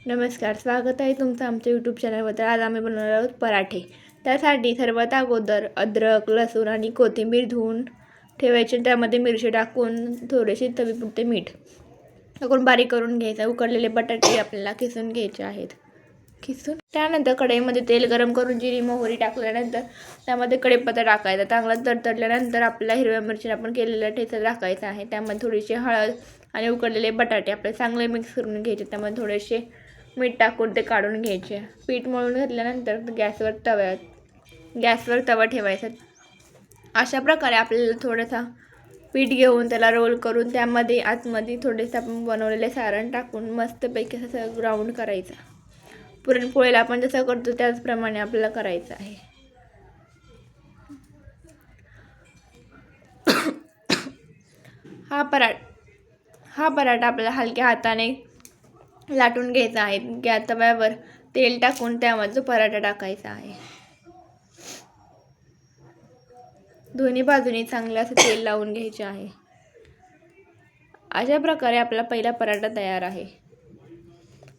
नमस्कार, स्वागत आहे तुमचं आमच्या यूट्यूब चॅनलवर। आज आम्ही बनवणार आहोत पराठे। त्यासाठी सर्वात अगोदर अद्रक, लसूण आणि कोथिंबीर धुवून ठेवायचे। त्यामध्ये मिरची टाकून थोडेसे चवीपुरते मीठ टाकून बारीक करून घ्यायचं। उकडलेले बटाटे आपल्याला किसून घ्यायचे आहेत। त्यानंतर कढईमध्ये तेल गरम करून जिरी मोहरी टाकल्यानंतर त्यामध्ये कढीपत्ता टाकायचा। चांगला तडतडल्यानंतर आपल्याला हिरव्या मिरची आपण केलेला ठेचा टाकायचा आहे। त्यामध्ये थोडीशी हळद आणि उकडलेले बटाटे आपले चांगले मिक्स करून घ्यायचे। त्यामध्ये थोडेसे मीठ टाकून ते काढून घ्यायचे। पीठ मळून घेतल्यानंतर गॅसवर तवा ठेवायचा। अशा प्रकारे आपल्याला थोडासा पीठ घेऊन त्याला रोल करून त्यामध्ये आतमध्ये थोडेसे आपण बनवलेले सारण टाकून मस्तपैकी असं ग्राउंड करायचं। पुरणपोळीला आपण जसं करतो त्याचप्रमाणे आपल्याला करायचं आहे। हा पराठा आपल्याला हलक्या हाताने लाटून घ्यायचा आहे। तव्यावर तेल टाकून त्यामध्ये जो पराठा टाकायचा आहे। दोन्ही बाजूनी चांगलं असं तेल लावून घ्यायचे आहे। अशा प्रकारे आपला पहिला पराठा तयार आहे।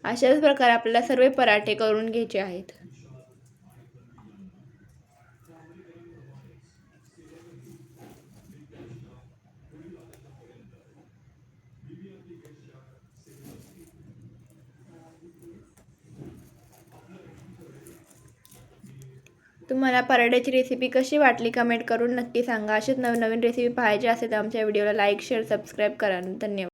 अशाच प्रकारे आपल्याला सर्व पराठे करून घ्यायचे आहेत। तुम्हाला पराठ्याची रेसिपी कशी वाटली कमेंट करून नक्की सांगा। अशीच नवीन रेसिपी पाहायची असेल तर आमच्या व्हिडिओला लाईक शेअर सबस्क्राईब करा। धन्यवाद।